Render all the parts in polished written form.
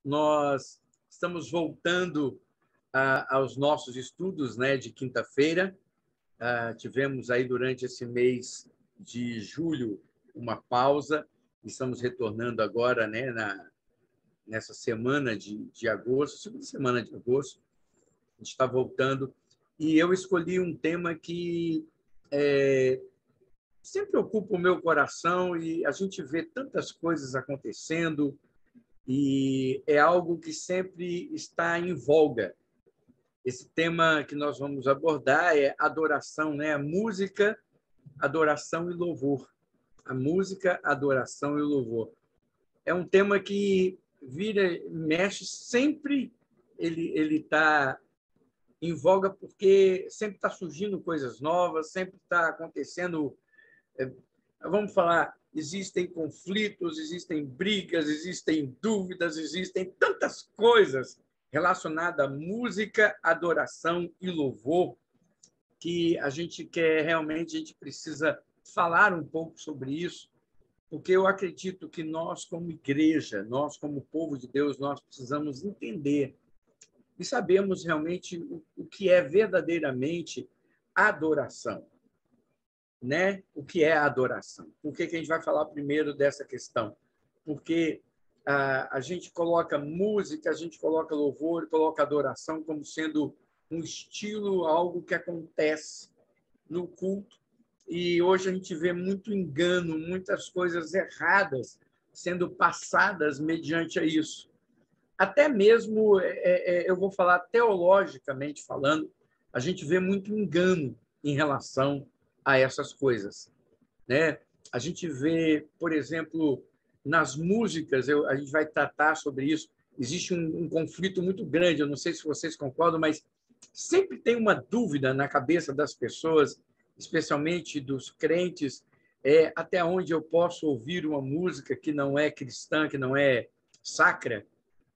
nós estamos voltando aos nossos estudos, né, de quinta-feira. Tivemos aí durante esse mês de julho uma pausa, estamos retornando agora, né, nessa semana de agosto, segunda semana de agosto, a gente está voltando. E eu escolhi um tema que sempre ocupa o meu coração, e a gente vê tantas coisas acontecendo, e é algo que sempre está em voga. Esse tema que nós vamos abordar é adoração, né? A música, adoração e louvor. A música, adoração e louvor. É um tema que vira, mexe, sempre ele está em voga, porque sempre está surgindo coisas novas, sempre está acontecendo. Vamos falar, existem conflitos, existem brigas, existem dúvidas, existem tantas coisas relacionadas à música, adoração e louvor, que a gente quer realmente, a gente precisa falar um pouco sobre isso, porque eu acredito que nós, como igreja, nós, como povo de Deus, nós precisamos entender e sabemos realmente o que é verdadeiramente adoração, né? O que é adoração? Por que a gente vai falar primeiro dessa questão? Porque a gente coloca música, a gente coloca louvor, coloca adoração como sendo um estilo, algo que acontece no culto. E hoje a gente vê muito engano, muitas coisas erradas sendo passadas mediante a isso. Até mesmo, eu vou falar teologicamente falando, a gente vê muito engano em relação a essas coisas, né? A gente vê, por exemplo, nas músicas, a gente vai tratar sobre isso, existe um conflito muito grande, eu não sei se vocês concordam, mas sempre tem uma dúvida na cabeça das pessoas, especialmente dos crentes, até onde eu posso ouvir uma música que não é cristã, que não é sacra,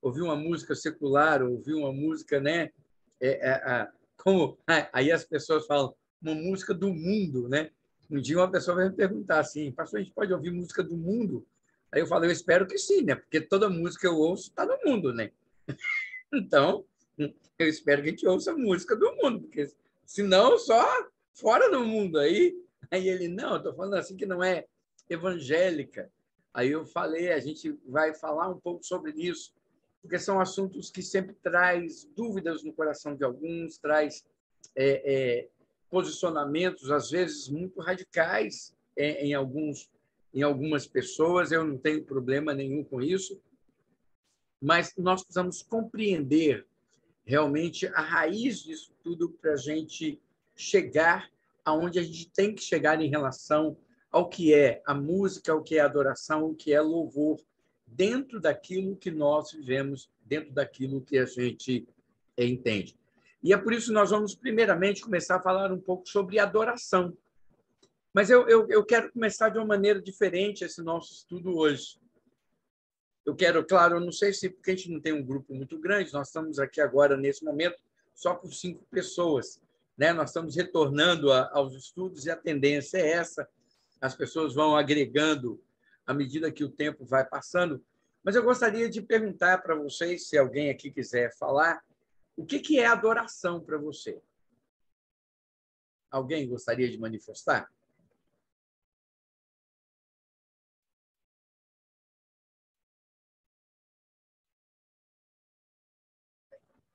ouvir uma música secular, ouvir uma música, né? Como aí as pessoas falam, uma música do mundo, né? Um dia uma pessoa vai me perguntar assim, pastor, a gente pode ouvir música do mundo? Aí eu falo, eu espero que sim, né? Porque toda música que eu ouço está no mundo, né? Então, eu espero que a gente ouça música do mundo, porque senão só fora do mundo. Aí ele, não, eu estou falando assim que não é evangélica. Aí eu falei, a gente vai falar um pouco sobre isso, porque são assuntos que sempre traz dúvidas no coração de alguns, traz posicionamentos, às vezes, muito radicais em algumas pessoas. Eu não tenho problema nenhum com isso, mas nós precisamos compreender realmente a raiz disso tudo para a gente chegar aonde a gente tem que chegar em relação ao que é a música, ao que é a adoração, o que é louvor, dentro daquilo que nós vivemos, dentro daquilo que a gente entende. E é por isso que nós vamos, primeiramente, começar a falar um pouco sobre adoração. Mas eu quero começar de uma maneira diferente esse nosso estudo hoje. Eu quero, claro, eu não sei se, porque a gente não tem um grupo muito grande, nós estamos aqui agora, nesse momento, só com 5 pessoas, né? Nós estamos retornando aos estudos e a tendência é essa, as pessoas vão agregando à medida que o tempo vai passando. Mas eu gostaria de perguntar para vocês, se alguém aqui quiser falar, o que é adoração para você? Alguém gostaria de manifestar?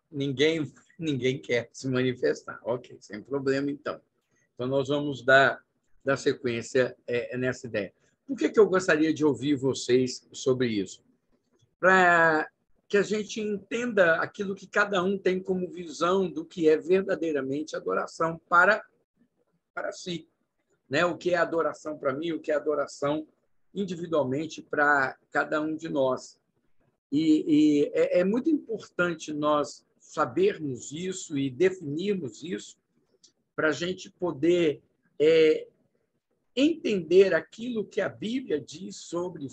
Ninguém quer se manifestar. Ok, sem problema, então. Então, nós vamos dar sequência nessa ideia. Por que eu gostaria de ouvir vocês sobre isso? Para que a gente entenda aquilo que cada um tem como visão do que é verdadeiramente adoração para si, né? O que é adoração para mim, o que é adoração individualmente para cada um de nós. E é muito importante nós sabermos isso e definirmos isso para a gente poder entender aquilo que a Bíblia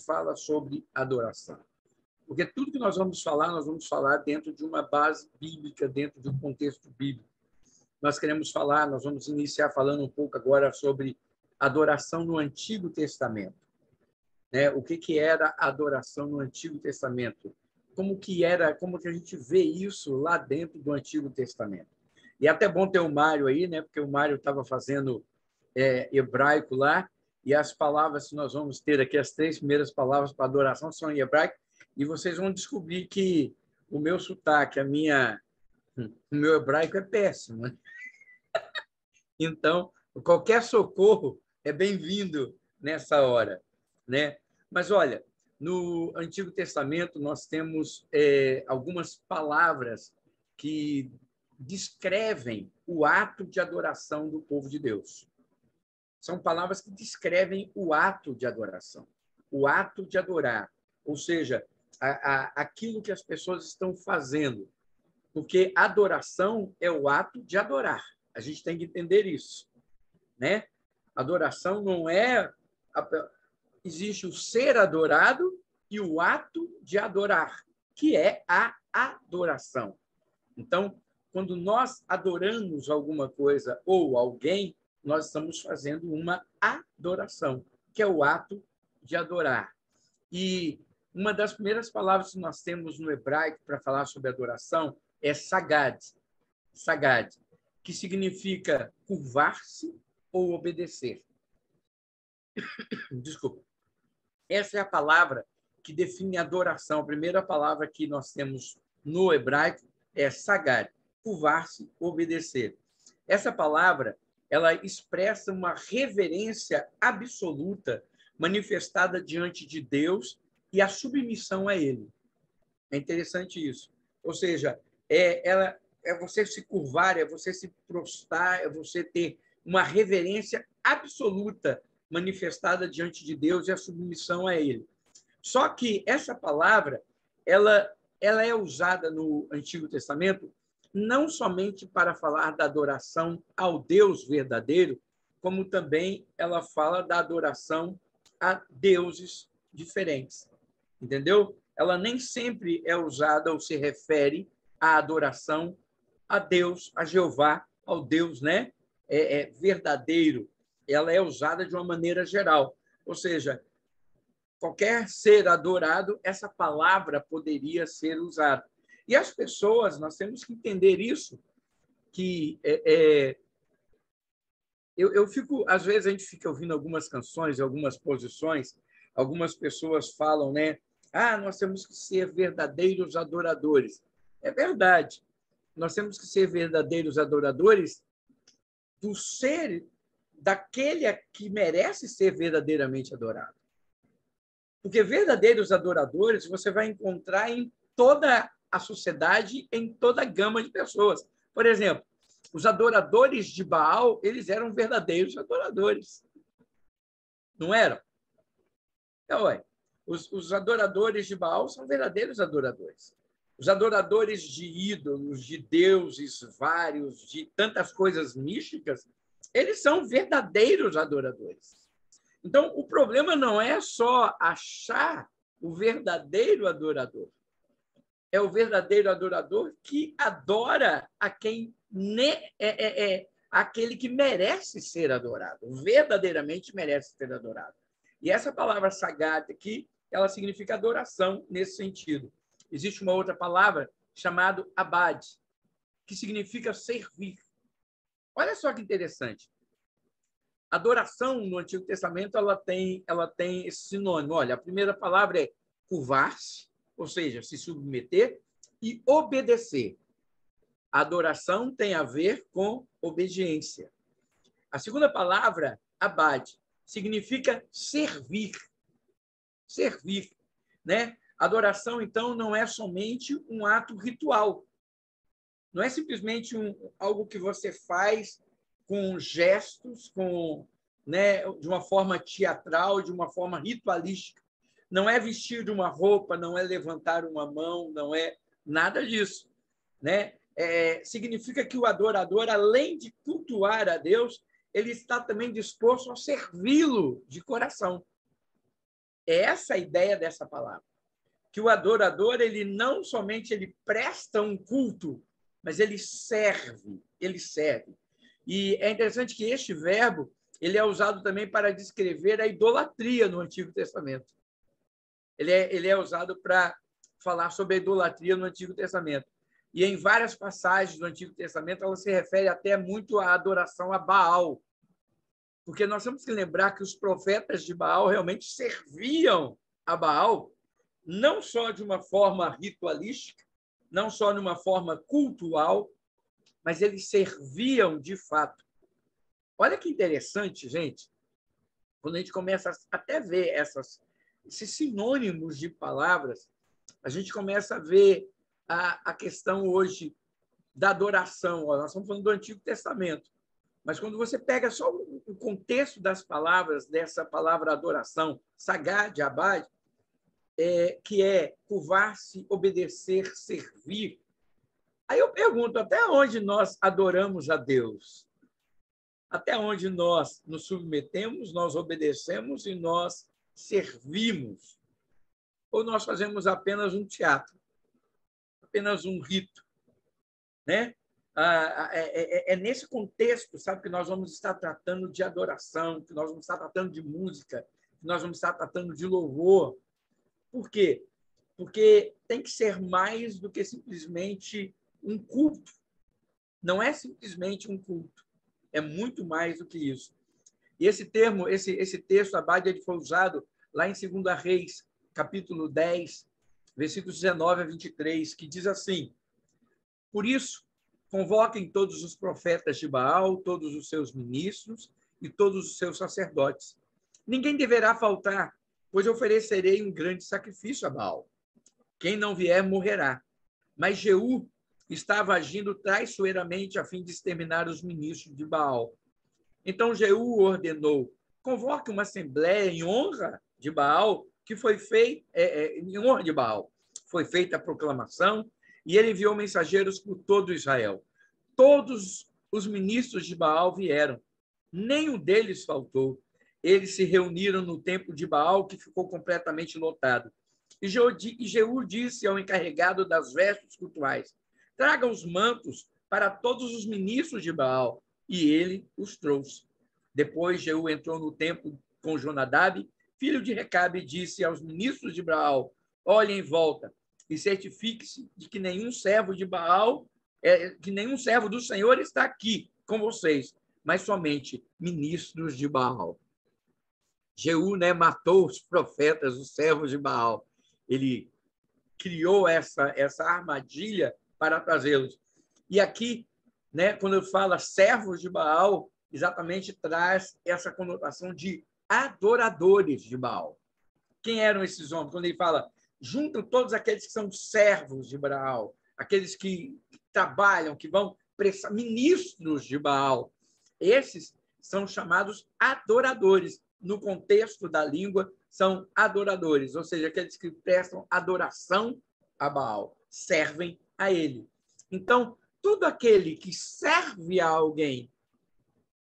fala sobre adoração. Porque tudo que nós vamos falar dentro de uma base bíblica, dentro de um contexto bíblico. Nós vamos iniciar falando um pouco agora sobre adoração no Antigo Testamento. O que era adoração no Antigo Testamento? como que era, como que a gente vê isso lá dentro do Antigo Testamento. E é até bom ter o Mário aí, né? Porque o Mário estava fazendo hebraico lá, e as palavras que nós vamos ter aqui, as 3 primeiras palavras para adoração são em hebraico, e vocês vão descobrir que o meu sotaque, o meu hebraico é péssimo. Né? Então, qualquer socorro é bem-vindo nessa hora, né? Mas olha, no Antigo Testamento nós temos algumas palavras que descrevem o ato de adoração do povo de Deus. São palavras que descrevem o ato de adoração, o ato de adorar, ou seja, aquilo que as pessoas estão fazendo, porque adoração é o ato de adorar. A gente tem que entender isso, né? Adoração não é existe o ser adorado e o ato de adorar, que é a adoração. Então, quando nós adoramos alguma coisa ou alguém, nós estamos fazendo uma adoração, que é o ato de adorar. E uma das primeiras palavras que nós temos no hebraico para falar sobre adoração é sagad, sagad, que significa curvar-se ou obedecer. Desculpa. Essa é a palavra que define a adoração. A primeira palavra que nós temos no hebraico é sagad, curvar-se, obedecer. Essa palavra, ela expressa uma reverência absoluta manifestada diante de Deus e a submissão a Ele. É interessante isso. Ou seja, é você se curvar, é você se prostrar, é você ter uma reverência absoluta manifestada diante de Deus e a submissão a Ele. Só que essa palavra, ela é usada no Antigo Testamento não somente para falar da adoração ao Deus verdadeiro, como também ela fala da adoração a deuses diferentes. Entendeu? Ela nem sempre é usada ou se refere à adoração a Deus, a Jeová, ao Deus, né? Verdadeiro. Ela é usada de uma maneira geral. Ou seja, qualquer ser adorado, essa palavra poderia ser usada. E as pessoas, nós temos que entender isso, que eu fico, às vezes a gente fica ouvindo algumas canções, algumas posições, algumas pessoas falam, né? Ah, nós temos que ser verdadeiros adoradores. É verdade. Nós temos que ser verdadeiros adoradores do ser daquele que merece ser verdadeiramente adorado. Porque verdadeiros adoradores você vai encontrar em toda a sociedade, em toda a gama de pessoas. Por exemplo, os adoradores de Baal, eles eram verdadeiros adoradores. Não eram? Então, os adoradores de Baal são verdadeiros adoradores. Os adoradores de ídolos, de deuses vários, de tantas coisas místicas, eles são verdadeiros adoradores. Então, o problema não é só achar o verdadeiro adorador. É o verdadeiro adorador que adora a quem aquele que merece ser adorado, verdadeiramente merece ser adorado. E essa palavra sagata aqui, ela significa adoração nesse sentido. Existe uma outra palavra chamada abad, que significa servir. Olha só que interessante. Adoração no Antigo Testamento ela tem esse sinônimo. Olha, a primeira palavra é curvar-se, ou seja, se submeter, e obedecer. A adoração tem a ver com obediência. A segunda palavra, abad, significa servir. Servir, né? Adoração, então, não é somente um ato ritual. Não é simplesmente algo que você faz com gestos, de uma forma teatral, de uma forma ritualística. Não é vestir de uma roupa, não é levantar uma mão, não é nada disso. Né? Significa que o adorador, além de cultuar a Deus, ele está também disposto a servi-lo de coração. É essa a ideia dessa palavra. Que o adorador, ele não somente ele presta um culto, mas ele serve, ele serve. E é interessante que este verbo ele é usado também para descrever a idolatria no Antigo Testamento. Ele é usado para falar sobre a idolatria no Antigo Testamento. E em várias passagens do Antigo Testamento, ela se refere até muito à adoração a Baal. Porque nós temos que lembrar que os profetas de Baal realmente serviam a Baal, não só de uma forma ritualística, não só de uma forma cultural, mas eles serviam de fato. Olha que interessante, gente, quando a gente começa a até ver esses sinônimos de palavras, a gente começa a ver a questão hoje da adoração. Nós estamos falando do Antigo Testamento, mas quando você pega só o contexto das palavras, dessa palavra adoração, sagad, abad, que é curvar-se, obedecer, servir. Aí eu pergunto, até onde nós adoramos a Deus? Até onde nós nos submetemos, nós obedecemos e nós servimos? Ou nós fazemos apenas um teatro, apenas um rito, né? É nesse contexto, sabe, que nós vamos estar tratando de adoração, que nós vamos estar tratando de música, que nós vamos estar tratando de louvor. Por quê? Porque tem que ser mais do que simplesmente um culto. Não é simplesmente um culto, é muito mais do que isso. E esse termo, esse texto, Abade, ele foi usado lá em 2 Reis, capítulo 10, versículos 19 a 23, que diz assim: por isso, convoquem todos os profetas de Baal, todos os seus ministros e todos os seus sacerdotes. Ninguém deverá faltar, pois oferecerei um grande sacrifício a Baal. Quem não vier morrerá. Mas Jeú estava agindo traiçoeiramente a fim de exterminar os ministros de Baal. Então Jeú ordenou: convoque uma assembleia em honra de Baal, que foi feita em honra de Baal. Foi feita a proclamação e ele enviou mensageiros por todo Israel. Todos os ministros de Baal vieram, nenhum deles faltou. Eles se reuniram no templo de Baal, que ficou completamente lotado. E Jeú disse ao encarregado das vestes cultuais: traga os mantos para todos os ministros de Baal. E ele os trouxe. Depois Jeú entrou no templo com Jonadab, filho de Recabe, e disse aos ministros de Baal: olhem em volta e certifique-se de que nenhum servo de Baal, que nenhum servo do Senhor está aqui com vocês, mas somente ministros de Baal. Jeú, né, matou os profetas, os servos de Baal. Ele criou essa armadilha para trazê-los. E aqui, né, quando eu falo servos de Baal, exatamente traz essa conotação de adoradores de Baal. Quem eram esses homens? Quando ele fala, juntam todos aqueles que são servos de Baal, aqueles que trabalham, que vão prestar, ministros de Baal. Esses são chamados adoradores. No contexto da língua, são adoradores, ou seja, aqueles que prestam adoração a Baal, servem a ele. Então, todo aquele que serve a alguém,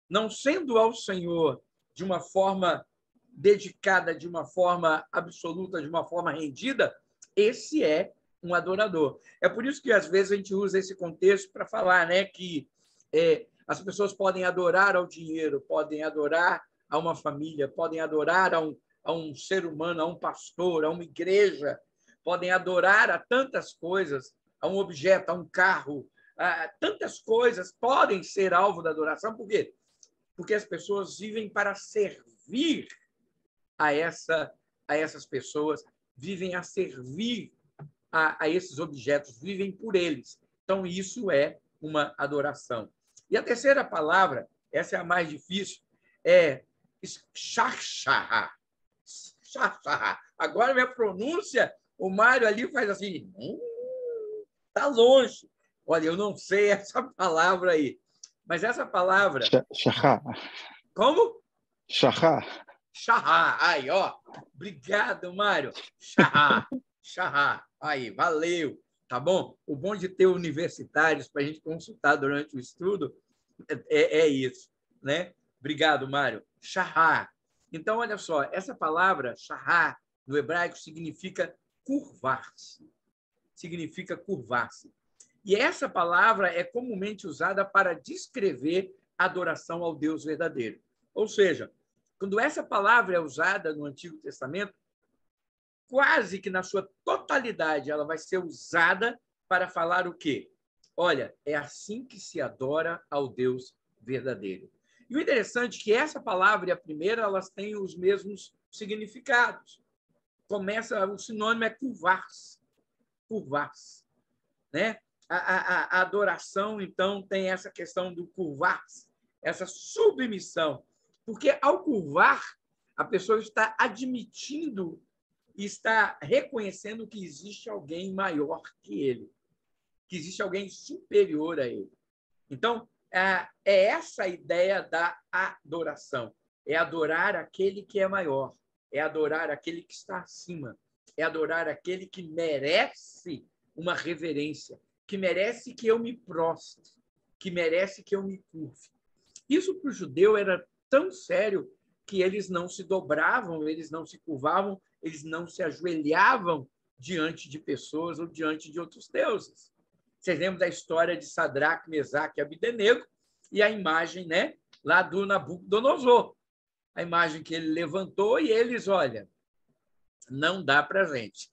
não sendo ao Senhor de uma forma dedicada, de uma forma absoluta, de uma forma rendida, esse é um adorador. É por isso que, às vezes, a gente usa esse contexto para falar, né, que as pessoas podem adorar ao dinheiro, podem adorar a uma família, podem adorar a um ser humano, a um pastor, a uma igreja, podem adorar a tantas coisas, a um objeto, a um carro, tantas coisas podem ser alvo da adoração. Por quê? Porque as pessoas vivem para servir a essas pessoas, vivem a servir a esses objetos, vivem por eles. Então, isso é uma adoração. E a terceira palavra, essa é a mais difícil, é shachar. Agora, minha pronúncia, o Mário ali faz assim, está longe. Olha, eu não sei essa palavra aí. Mas essa palavra... Shachar. Como? Shachar. Shachar. Aí, ó. Obrigado, Mário. Shachar. Shachar. Aí, valeu. Tá bom? O bom de ter universitários para a gente consultar durante o estudo é isso, né? Obrigado, Mário. Shachar. Então, olha só, essa palavra, shachar, no hebraico, significa curvar-se. Significa curvar-se. E essa palavra é comumente usada para descrever a adoração ao Deus verdadeiro. Ou seja, quando essa palavra é usada no Antigo Testamento, quase que na sua totalidade, ela vai ser usada para falar o quê? Olha, é assim que se adora ao Deus verdadeiro. E o interessante é que essa palavra e a primeira, elas têm os mesmos significados. O sinônimo é curvar-se. Curvar-se, né? A adoração, então, tem essa questão do curvar-se, essa submissão. Porque, ao curvar, a pessoa está admitindo e está reconhecendo que existe alguém maior que ele, que existe alguém superior a ele. Então, é essa a ideia da adoração. É adorar aquele que é maior, é adorar aquele que está acima, é adorar aquele que merece uma reverência, que merece que eu me prostre, que merece que eu me curve. Isso para o judeu era tão sério que eles não se dobravam, eles não se curvavam, eles não se ajoelhavam diante de pessoas ou diante de outros deuses. Vocês lembram da história de Sadraque, Mesaque e Abdenego e a imagem, né, lá do Nabucodonosor. A imagem que ele levantou e eles, olha, não dá para a gente.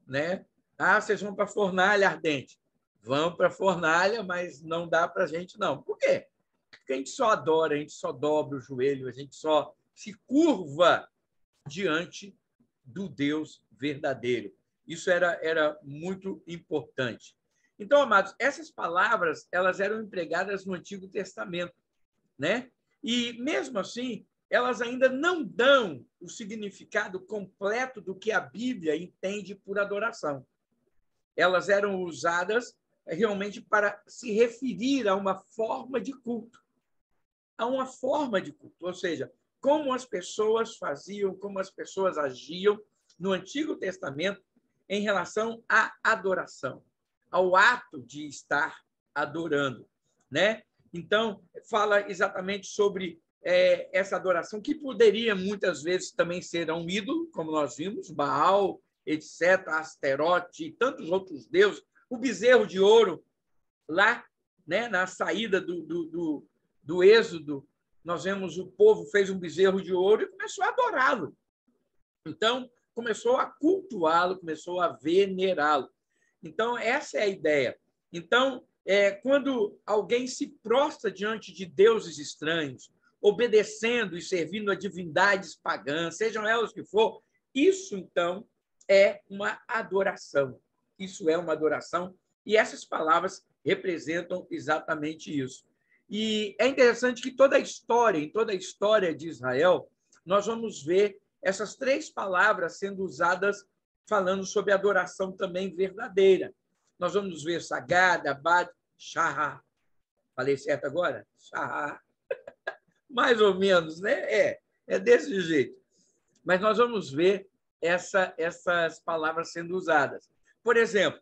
Né? Ah, vocês vão para a fornalha ardente. Vão para a fornalha, mas não dá para a gente, não. Por quê? Porque a gente só adora, a gente só dobra o joelho, a gente só se curva diante do Deus verdadeiro. Isso era muito importante. Então, amados, essas palavras elas eram empregadas no Antigo Testamento, né? E, mesmo assim, elas ainda não dão o significado completo do que a Bíblia entende por adoração. Elas eram usadas realmente para se referir a uma forma de culto. A uma forma de culto, ou seja, como as pessoas faziam, como as pessoas agiam no Antigo Testamento em relação à adoração, ao ato de estar adorando, né? Então, fala exatamente sobre essa adoração, que poderia muitas vezes também ser um ídolo, como nós vimos, Baal, etc., Asterote e tantos outros deuses, o bezerro de ouro, lá, né, na saída do Êxodo, nós vemos o povo fez um bezerro de ouro e começou a adorá-lo. Então, começou a cultuá-lo, começou a venerá-lo. Então, essa é a ideia. Então, quando alguém se prostra diante de deuses estranhos, obedecendo e servindo a divindades pagãs, sejam elas que for, isso, então, é uma adoração. Isso é uma adoração. E essas palavras representam exatamente isso. E é interessante que em toda a história de Israel, nós vamos ver essas três palavras sendo usadas falando sobre adoração também verdadeira. Nós vamos ver Sagad, Abad, Shahá. Falei certo agora? Shahá. Mais ou menos, né? É desse jeito. Mas nós vamos ver essas palavras sendo usadas. Por exemplo,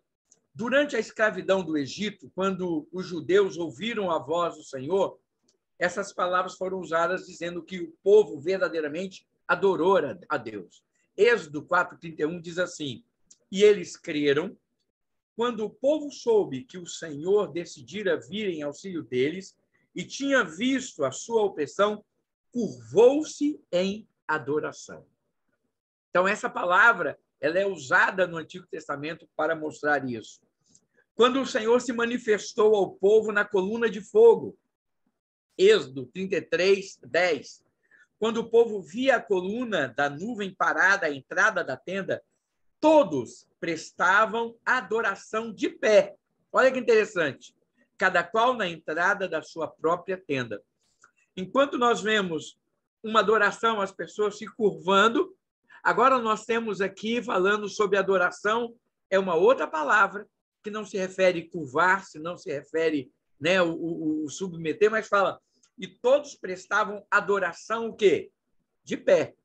durante a escravidão do Egito, quando os judeus ouviram a voz do Senhor, essas palavras foram usadas dizendo que o povo verdadeiramente adorou a Deus. Êxodo 4:31 diz assim: e eles creram quando o povo soube que o Senhor decidira vir em auxílio deles e tinha visto a sua opressão, curvou-se em adoração. Então, essa palavra ela é usada no Antigo Testamento para mostrar isso. Quando o Senhor se manifestou ao povo na coluna de fogo, Êxodo 33:10. Quando o povo via a coluna da nuvem parada à entrada da tenda, todos prestavam adoração de pé. Olha que interessante. Cada qual na entrada da sua própria tenda. Enquanto nós vemos uma adoração, as pessoas se curvando, agora nós temos aqui falando sobre adoração, é uma outra palavra que não se refere a curvar-se, não se refere, né, o submeter, mas fala, e todos prestavam adoração o quê? De pé.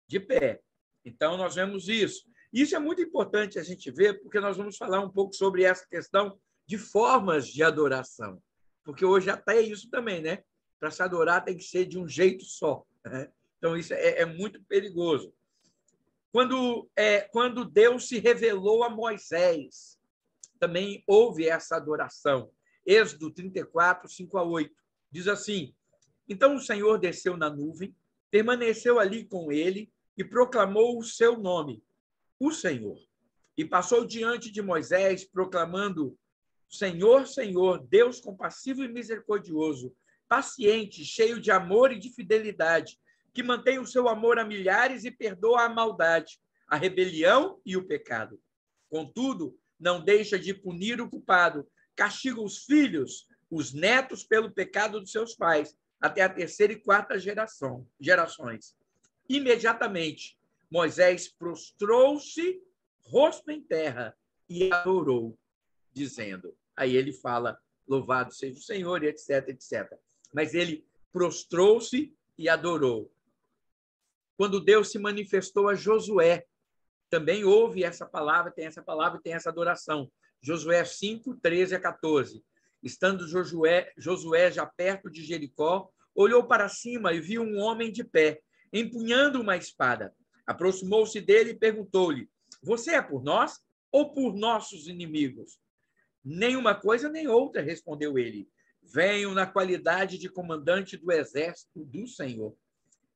De pé. Então, nós vemos isso. Isso é muito importante a gente ver, porque nós vamos falar um pouco sobre essa questão de formas de adoração. Porque hoje até é isso também, né? Para se adorar tem que ser de um jeito só. Né? Então, isso é muito perigoso. Quando Deus se revelou a Moisés, também houve essa adoração. Êxodo 34, 5-8. Diz assim, então o Senhor desceu na nuvem, permaneceu ali com ele, e proclamou o seu nome, o Senhor. E passou diante de Moisés, proclamando: Senhor, Senhor, Deus compassivo e misericordioso, paciente, cheio de amor e de fidelidade, que mantém o seu amor a milhares e perdoa a maldade, a rebelião e o pecado. Contudo, não deixa de punir o culpado, castiga os filhos, os netos pelo pecado dos seus pais, até a terceira e quarta gerações. Imediatamente, Moisés prostrou-se, rosto em terra, e adorou, dizendo. Aí ele fala, louvado seja o Senhor, etc, etc. Mas ele prostrou-se e adorou. Quando Deus se manifestou a Josué, também houve essa palavra, tem essa adoração. Josué 5, 13 a 14. Estando Josué já perto de Jericó, olhou para cima e viu um homem de pé, empunhando uma espada. Aproximou-se dele e perguntou-lhe: Você é por nós ou por nossos inimigos? Nenhuma coisa nem outra, respondeu ele. Venho na qualidade de comandante do exército do Senhor.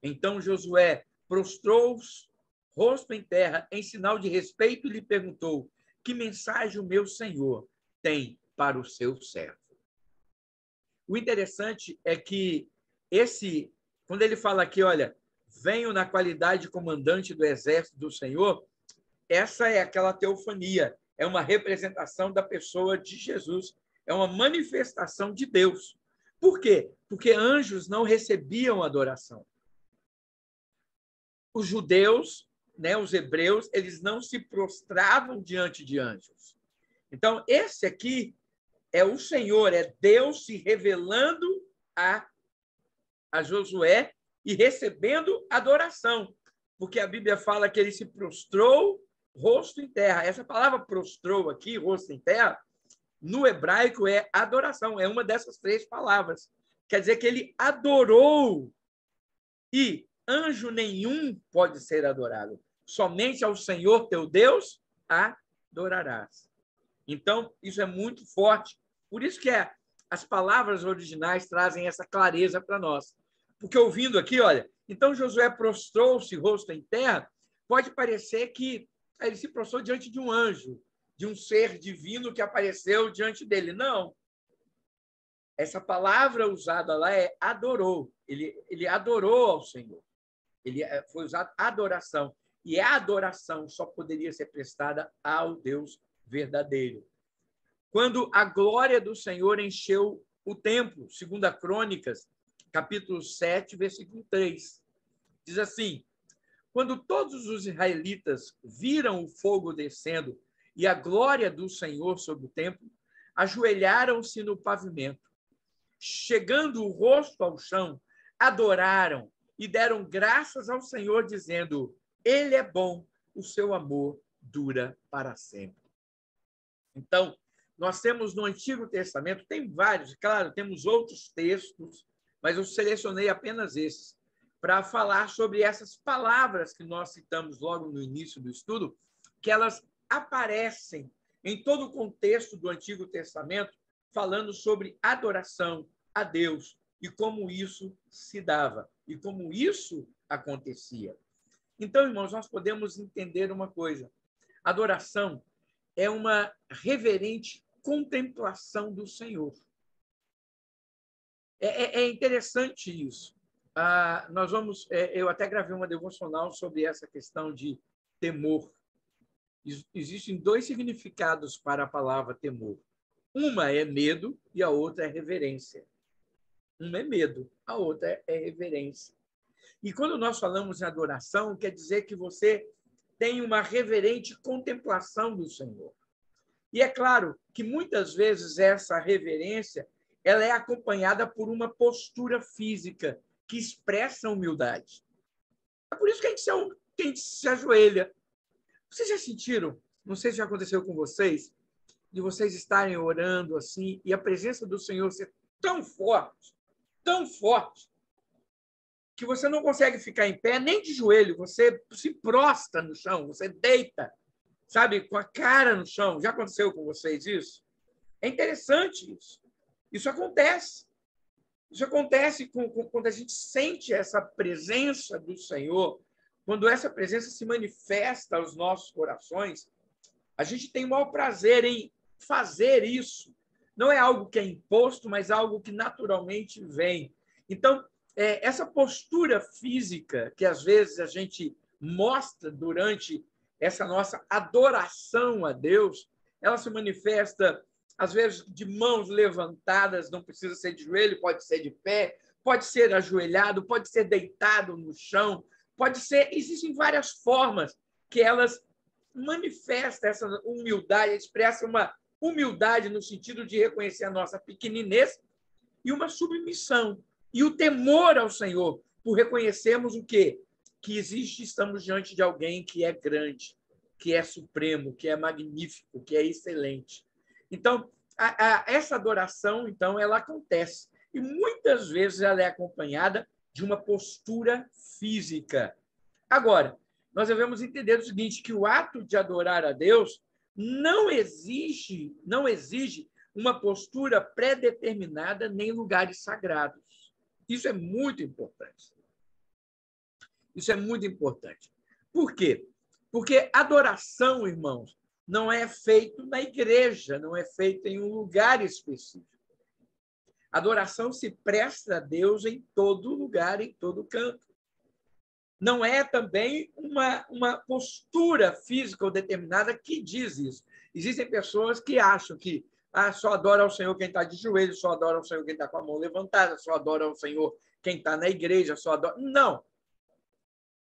Então Josué prostrou-se, rosto em terra, em sinal de respeito, e lhe perguntou: Que mensagem o meu senhor tem para o seu servo? O interessante é que quando ele fala aqui, olha, venho na qualidade de comandante do exército do Senhor, essa é aquela teofania, é uma representação da pessoa de Jesus, é uma manifestação de Deus. Por quê? Porque anjos não recebiam adoração. Os judeus, né, os hebreus, eles não se prostravam diante de anjos. Então, esse aqui é o Senhor, é Deus se revelando a Josué e recebendo adoração, porque a Bíblia fala que ele se prostrou, rosto em terra. Essa palavra prostrou aqui, rosto em terra, no hebraico é adoração, é uma dessas três palavras. Quer dizer que ele adorou, e anjo nenhum pode ser adorado. Somente ao Senhor teu Deus adorarás. Então, isso é muito forte. Por isso que as palavras originais trazem essa clareza para nós. Porque ouvindo aqui, olha, então Josué prostrou-se, rosto em terra, pode parecer que ele se prostrou diante de um anjo, de um ser divino que apareceu diante dele. Não. Essa palavra usada lá é adorou. Ele adorou ao Senhor. Foi usado adoração. E a adoração só poderia ser prestada ao Deus verdadeiro. Quando a glória do Senhor encheu o templo, 2 Crônicas, capítulo 7, versículo 3. Diz assim: Quando todos os israelitas viram o fogo descendo e a glória do Senhor sobre o templo, ajoelharam-se no pavimento. Chegando o rosto ao chão, adoraram e deram graças ao Senhor, dizendo: Ele é bom, o seu amor dura para sempre. Então, nós temos no Antigo Testamento, tem vários, claro, temos outros textos, mas eu selecionei apenas esses, para falar sobre essas palavras que nós citamos logo no início do estudo, que elas aparecem em todo o contexto do Antigo Testamento, falando sobre adoração a Deus e como isso se dava e como isso acontecia. Então, irmãos, nós podemos entender uma coisa: adoração é uma reverente contemplação do Senhor. É interessante isso. Eu até gravei uma devocional sobre essa questão de temor. Existem dois significados para a palavra temor. Uma é medo e a outra é reverência. Uma é medo, a outra é reverência. E quando nós falamos em adoração, quer dizer que você tem uma reverente contemplação do Senhor. E é claro que muitas vezes essa reverência ela é acompanhada por uma postura física que expressa humildade. É por isso que a gente se ajoelha. Vocês já sentiram, não sei se já aconteceu com vocês, de vocês estarem orando assim e a presença do Senhor ser tão forte, que você não consegue ficar em pé nem de joelho, você se prostra no chão, você deita, sabe, com a cara no chão. Já aconteceu com vocês isso? É interessante isso. Isso acontece. Isso acontece quando a gente sente essa presença do Senhor, quando essa presença se manifesta aos nossos corações, a gente tem o maior prazer em fazer isso. Não é algo que é imposto, mas algo que naturalmente vem. Então, essa postura física que às vezes a gente mostra durante essa nossa adoração a Deus, ela se manifesta, às vezes, de mãos levantadas, não precisa ser de joelho, pode ser de pé, pode ser ajoelhado, pode ser deitado no chão, pode ser... Existem várias formas que elas manifestam essa humildade, expressam uma humildade no sentido de reconhecer a nossa pequeninez e uma submissão e o temor ao Senhor, por reconhecermos o quê? Que existe, estamos diante de alguém que é grande, que é supremo, que é magnífico, que é excelente. Então, essa adoração, então, ela acontece. E muitas vezes ela é acompanhada de uma postura física. Agora, nós devemos entender o seguinte, que o ato de adorar a Deus não exige uma postura pré-determinada nem lugares sagrados. Isso é muito importante. Isso é muito importante. Por quê? Porque adoração, irmãos, não é feito na igreja, não é feito em um lugar específico. Adoração se presta a Deus em todo lugar, em todo canto. Não é também uma postura física ou determinada que diz isso. Existem pessoas que acham que só adora ao Senhor quem está de joelhos, só adora ao Senhor quem está com a mão levantada, só adora ao Senhor quem está na igreja, só adora... Não!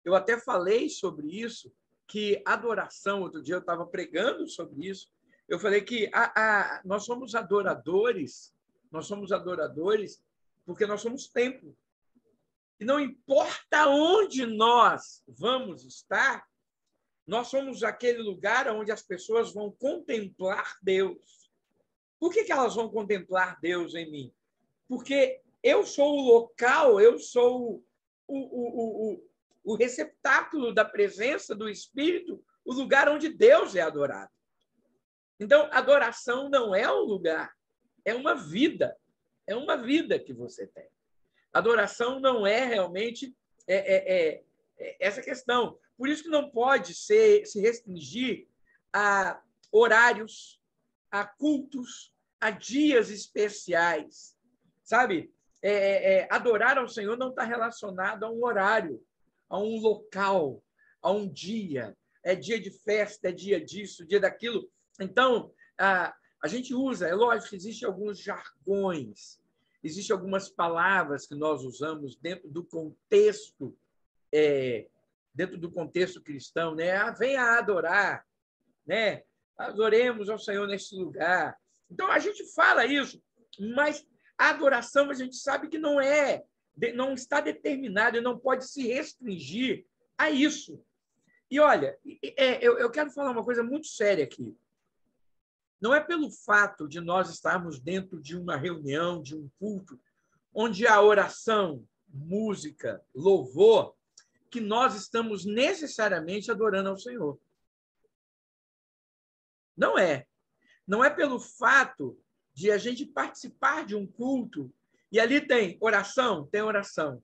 Eu até falei sobre isso, que adoração, outro dia eu estava pregando sobre isso, eu falei que nós somos adoradores porque nós somos templo. E não importa onde nós vamos estar, nós somos aquele lugar onde as pessoas vão contemplar Deus. Por que elas vão contemplar Deus em mim? Porque eu sou o local, eu sou o receptáculo da presença do Espírito, o lugar onde Deus é adorado. Então, adoração não é um lugar, é uma vida que você tem. Adoração não é realmente essa questão. Por isso que não pode se restringir a horários, a cultos, a dias especiais. Sabe? Adorar ao Senhor não está relacionado a um horário, a um local, a um dia. É dia de festa, é dia disso, dia daquilo. Então, a gente usa, é lógico que existem alguns jargões, existem algumas palavras que nós usamos dentro do contexto cristão, né? Venha adorar, né? Adoremos ao Senhor neste lugar. Então, a gente fala isso, mas a adoração a gente sabe que não está determinada e não pode se restringir a isso. E, olha, eu quero falar uma coisa muito séria aqui. Não é pelo fato de nós estarmos dentro de uma reunião, de um culto, onde há oração, música, louvor, que nós estamos necessariamente adorando ao Senhor. Não é. Não é pelo fato de a gente participar de um culto e ali tem oração? Tem oração.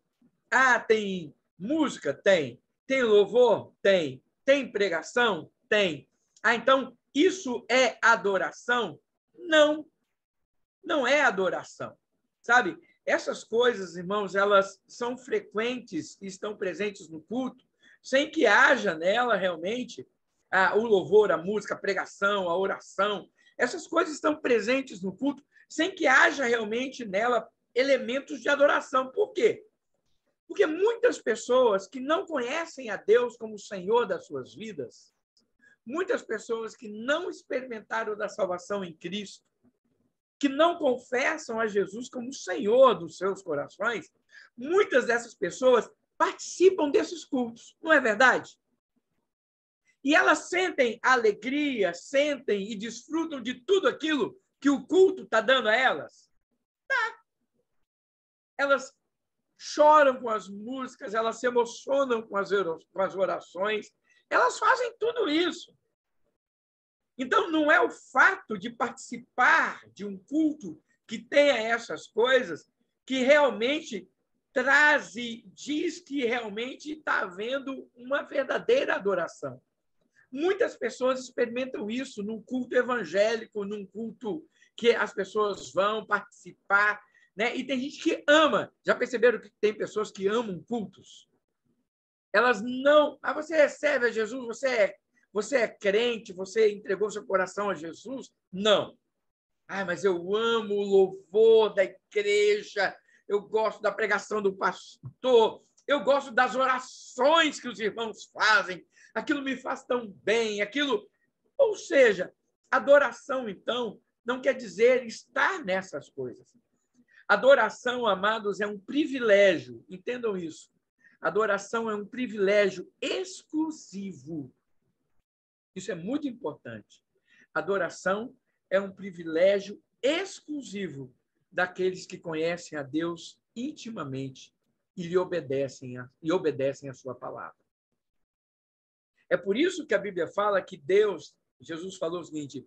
Tem música? Tem. Tem louvor? Tem. Tem pregação? Tem. Então, isso é adoração? Não. Não é adoração. Sabe? Essas coisas, irmãos, elas são frequentes e estão presentes no culto, sem que haja nela realmente o louvor, a música, a pregação, a oração. Essas coisas estão presentes no culto, sem que haja realmente nela elementos de adoração. Por quê? Porque muitas pessoas que não conhecem a Deus como Senhor das suas vidas, muitas pessoas que não experimentaram da salvação em Cristo, que não confessam a Jesus como Senhor dos seus corações, muitas dessas pessoas participam desses cultos, não é verdade? E elas sentem alegria, sentem e desfrutam de tudo aquilo que o culto está dando a elas? Tá. Elas choram com as músicas, elas se emocionam com as orações, elas fazem tudo isso. Então, não é o fato de participar de um culto que tenha essas coisas que realmente traz e diz que realmente está havendo uma verdadeira adoração. Muitas pessoas experimentam isso num culto evangélico, num culto que as pessoas vão participar, né? E tem gente que ama. Já perceberam que tem pessoas que amam cultos? Elas não... Ah, você recebe a Jesus, você é crente, você entregou seu coração a Jesus? Não. Ah, mas eu amo o louvor da igreja, eu gosto da pregação do pastor, eu gosto das orações que os irmãos fazem, aquilo me faz tão bem, aquilo... Ou seja, adoração, então, não quer dizer estar nessas coisas. Adoração, amados, é um privilégio, entendam isso. Adoração é um privilégio exclusivo. Isso é muito importante. Adoração é um privilégio exclusivo daqueles que conhecem a Deus intimamente e lhe obedecem a sua palavra. É por isso que a Bíblia fala que Deus, Jesus falou o seguinte,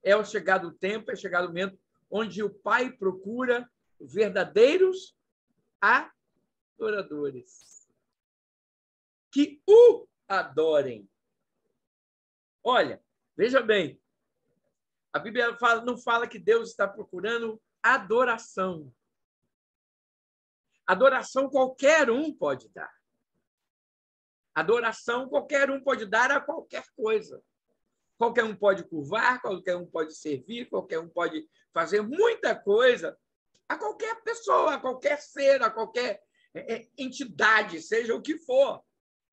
é chegado o tempo, é chegado o momento onde o Pai procura verdadeiros adoradores que o adorem. Olha, veja bem, a Bíblia não fala que Deus está procurando adoração. Adoração qualquer um pode dar. Adoração qualquer um pode dar a qualquer coisa. Qualquer um pode curvar, qualquer um pode servir, qualquer um pode fazer muita coisa a qualquer pessoa, a qualquer ser, a qualquer entidade, seja o que for.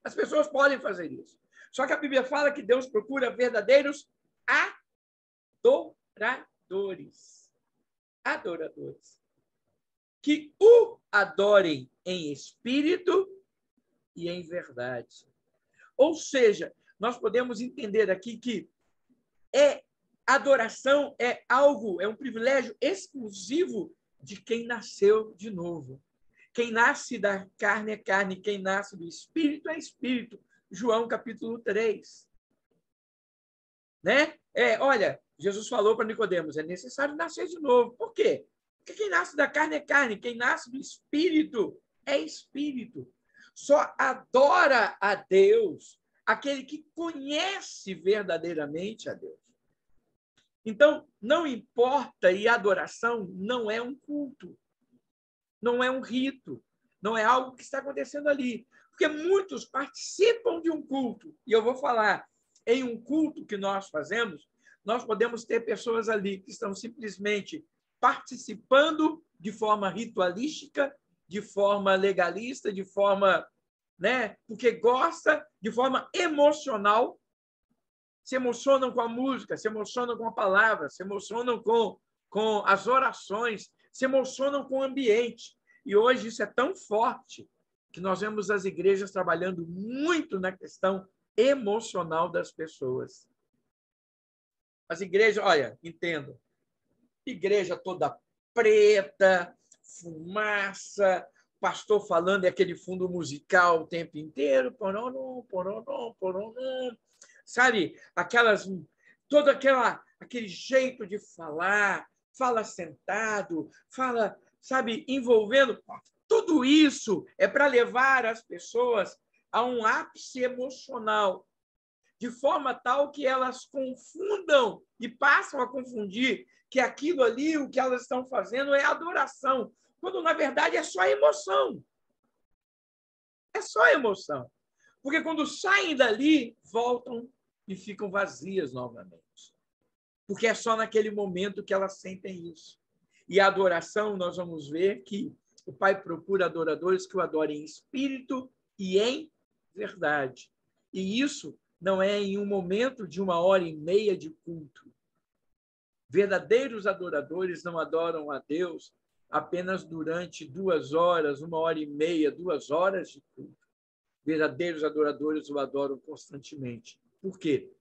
As pessoas podem fazer isso. Só que a Bíblia fala que Deus procura verdadeiros adoradores. Adoradores. Que o adorem em espírito e em verdade. Ou seja, nós podemos entender aqui que adoração é algo, é um privilégio exclusivo de quem nasceu de novo. Quem nasce da carne é carne, quem nasce do espírito é espírito. João capítulo 3. Né? Olha, Jesus falou para Nicodemos, é necessário nascer de novo. Por quê? Porque quem nasce da carne é carne, quem nasce do espírito é espírito. Só adora a Deus aquele que conhece verdadeiramente a Deus. Então, não importa, e adoração não é um culto, não é um rito, não é algo que está acontecendo ali. Porque muitos participam de um culto, e eu vou falar, em um culto que nós fazemos, nós podemos ter pessoas ali que estão simplesmente participando de forma ritualística, de forma legalista, de forma, né, porque gosta, de forma emocional, se emocionam com a música, se emocionam com a palavra, se emocionam com as orações, se emocionam com o ambiente. E hoje isso é tão forte que nós vemos as igrejas trabalhando muito na questão emocional das pessoas. As igrejas, olha, entendo, igreja toda preta, fumaça, pastor falando é aquele fundo musical o tempo inteiro, poronom, poronom, poronom, sabe? Todo aquele jeito de falar, fala sentado, fala, sabe, envolvendo. Tudo isso é para levar as pessoas a um ápice emocional, de forma tal que elas confundam e passam a confundir que aquilo ali, o que elas estão fazendo é adoração, quando, na verdade, é só emoção. É só emoção. Porque quando saem dali, voltam e ficam vazias novamente. Porque é só naquele momento que elas sentem isso. E a adoração, nós vamos ver que o Pai procura adoradores que o adorem em espírito e em verdade. E isso não é em um momento de 1h30 de culto. Verdadeiros adoradores não adoram a Deus apenas durante 2 horas, 1h30, 2 horas de culto. Verdadeiros adoradores o adoram constantemente. Por quê?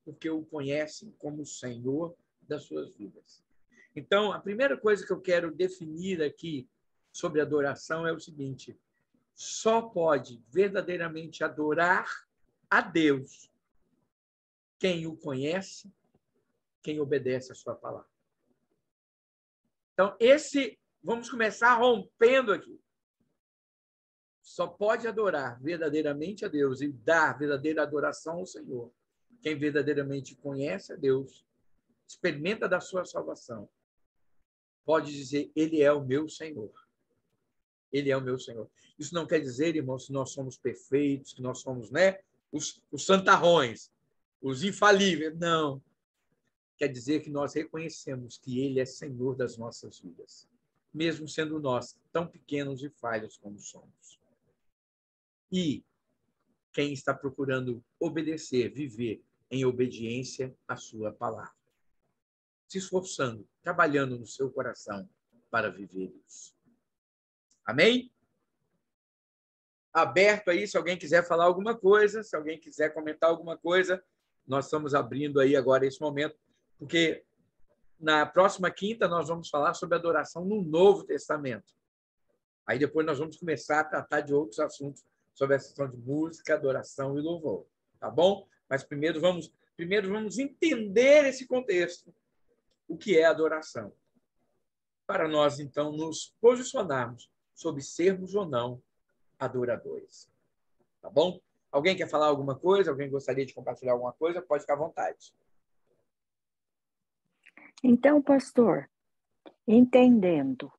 Porque o conhecem como o Senhor das suas vidas. Então, a primeira coisa que eu quero definir aqui sobre adoração é o seguinte: só pode verdadeiramente adorar a Deus quem o conhece, quem obedece a sua palavra. Então, vamos começar rompendo aqui. Só pode adorar verdadeiramente a Deus e dar verdadeira adoração ao Senhor quem verdadeiramente conhece a Deus, experimenta da sua salvação, pode dizer, ele é o meu Senhor. Ele é o meu Senhor. Isso não quer dizer, irmãos, que nós somos perfeitos, que nós somos, né, os santarrões, os infalíveis. Não. Quer dizer que nós reconhecemos que ele é Senhor das nossas vidas, mesmo sendo nós tão pequenos e falhos como somos. E quem está procurando obedecer, viver em obediência à sua palavra, se esforçando, trabalhando no seu coração para viver isso. Amém? Aberto aí, se alguém quiser falar alguma coisa, se alguém quiser comentar alguma coisa, nós estamos abrindo aí agora esse momento, porque na próxima quinta nós vamos falar sobre adoração no Novo Testamento. Aí depois nós vamos começar a tratar de outros assuntos sobre a questão de música, adoração e louvor. Tá bom? Mas primeiro vamos entender esse contexto, o que é adoração, para nós, então, nos posicionarmos sobre sermos ou não adoradores. Tá bom? Alguém quer falar alguma coisa? Alguém gostaria de compartilhar alguma coisa? Pode ficar à vontade. Então, pastor, entendendo,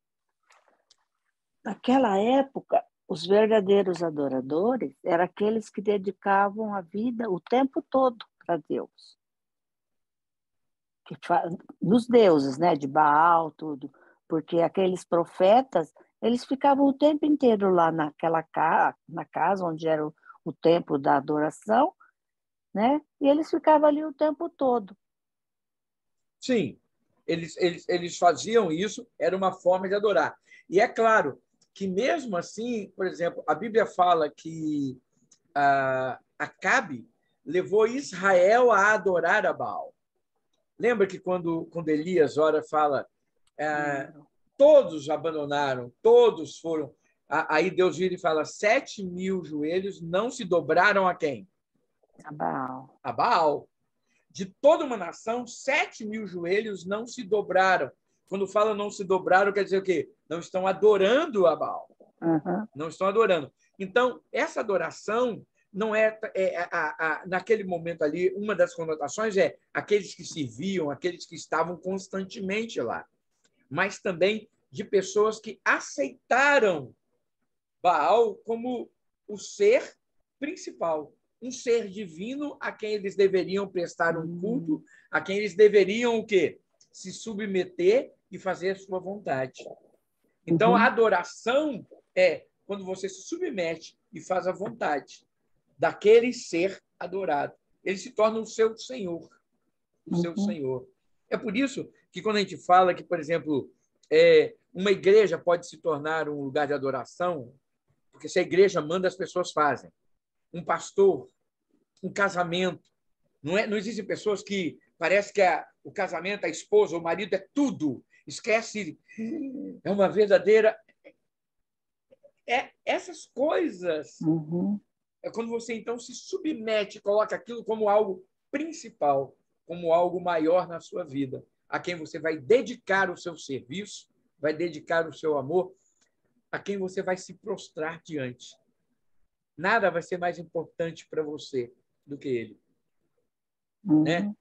naquela época, os verdadeiros adoradores eram aqueles que dedicavam a vida o tempo todo para Deus. Nos deuses, né, de Baal, tudo, porque aqueles profetas, eles ficavam o tempo inteiro lá na casa onde era o templo da adoração, né, e eles ficavam ali o tempo todo. Sim, eles faziam isso, era uma forma de adorar. E é claro que mesmo assim, por exemplo, a Bíblia fala que Acabe levou Israel a adorar a Baal. Lembra que quando Elias ora fala, todos abandonaram, todos foram. Aí Deus vira e fala, 7.000 joelhos não se dobraram a quem? A Baal. A Baal. De toda uma nação, 7.000 joelhos não se dobraram. Quando fala não se dobraram, quer dizer o quê? Não estão adorando a Baal. Uhum. Não estão adorando. Então, essa adoração não naquele momento ali, uma das conotações é aqueles que serviam, aqueles que estavam constantemente lá, mas também de pessoas que aceitaram Baal como o ser principal, um ser divino a quem eles deveriam prestar um culto, a quem eles deveriam o quê? Se submeter e fazer a sua vontade. Então, a adoração é quando você se submete e faz a vontade daquele ser adorado. Ele se torna o seu Senhor. O seu Senhor. É por isso que quando a gente fala que, por exemplo, uma igreja pode se tornar um lugar de adoração, porque se a igreja manda, as pessoas fazem. Um pastor, um casamento. Não existem pessoas que parece que o casamento, a esposa, o marido é tudo. Esquece. É uma verdadeira... essas coisas... É quando você, então, se submete, coloca aquilo como algo principal, como algo maior na sua vida, a quem você vai dedicar o seu serviço, vai dedicar o seu amor, a quem você vai se prostrar diante. Nada vai ser mais importante para você do que ele. Né?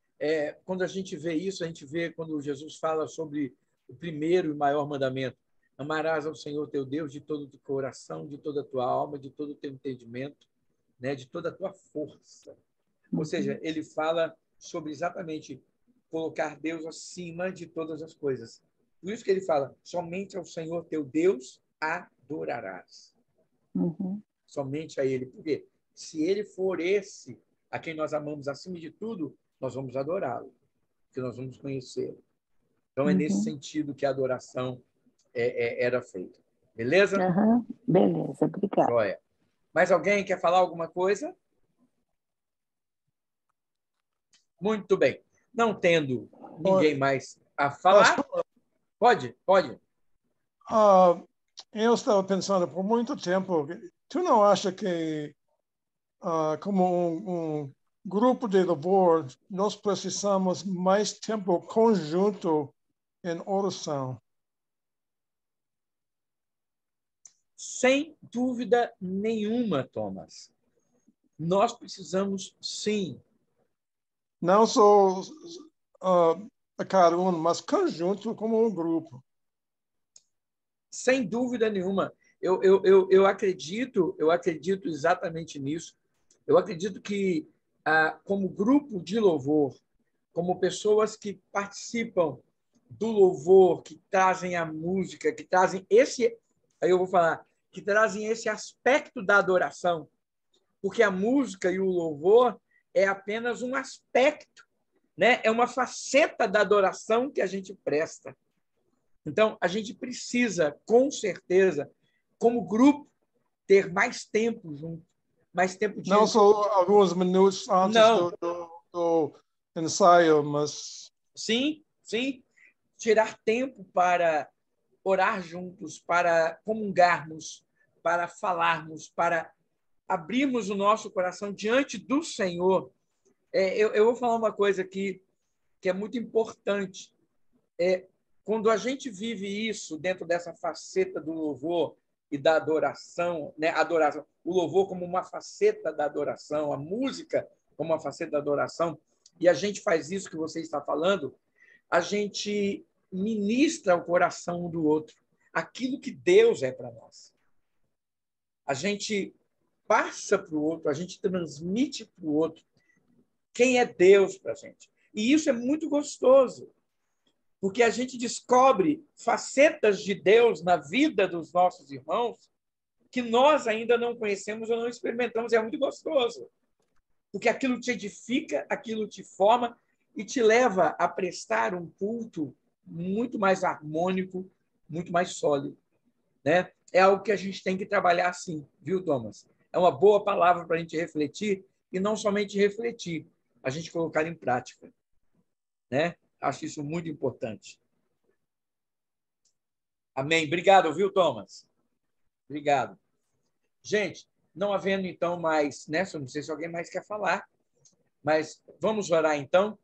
Quando a gente vê isso, a gente vê quando Jesus fala sobre o primeiro e maior mandamento. Amarás ao Senhor teu Deus de todo o teu coração, de toda a tua alma, de todo o teu entendimento, né, de toda a tua força. Ou seja, ele fala sobre exatamente colocar Deus acima de todas as coisas. Por isso que ele fala, somente ao Senhor teu Deus adorarás. Somente a ele. Por quê? Se ele for esse a quem nós amamos acima de tudo, nós vamos adorá-lo, porque nós vamos conhecê-lo. Então, é nesse sentido que a adoração era feita. Beleza? Beleza, obrigada. Joia. Mais alguém quer falar alguma coisa? Muito bem. Não tendo ninguém mais a falar... Pode. Eu estava pensando por muito tempo, tu não acha que, como um grupo de louvor, nós precisamos mais tempo conjunto em oração? Sem dúvida nenhuma, Thomas. Nós precisamos, sim. Não só a cada um, mas conjunto como um grupo. Sem dúvida nenhuma. Eu acredito exatamente nisso. Eu acredito que, como grupo de louvor, como pessoas que participam do louvor, que trazem a música, que trazem aí eu vou falar, que trazem esse aspecto da adoração, porque a música e o louvor é apenas um aspecto, né? É uma faceta da adoração que a gente presta. Então, a gente precisa, com certeza, como grupo, ter mais tempo junto, mais tempo de... Não só alguns minutos antes do ensaio, mas... Sim, sim. Tirar tempo para orar juntos, para comungarmos, para falarmos, para abrirmos o nosso coração diante do Senhor. Eu vou falar uma coisa aqui que é muito importante. Quando a gente vive isso dentro dessa faceta do louvor e da adoração, né? Adoração, o louvor como uma faceta da adoração, a música como uma faceta da adoração, e a gente faz isso que você está falando, a gente ministra o coração um do outro, aquilo que Deus é para nós. A gente passa para o outro, a gente transmite para o outro quem é Deus para a gente. E isso é muito gostoso, porque a gente descobre facetas de Deus na vida dos nossos irmãos que nós ainda não conhecemos ou não experimentamos. É muito gostoso, porque aquilo te edifica, aquilo te forma e te leva a prestar um culto muito mais harmônico, muito mais sólido, né? É algo que a gente tem que trabalhar assim, viu, Thomas? É uma boa palavra para a gente refletir, e não somente refletir, a gente colocar em prática, né? Acho isso muito importante. Amém. Obrigado, viu, Thomas? Obrigado. Gente, não havendo então mais, né? Não sei se alguém mais quer falar, mas vamos orar então.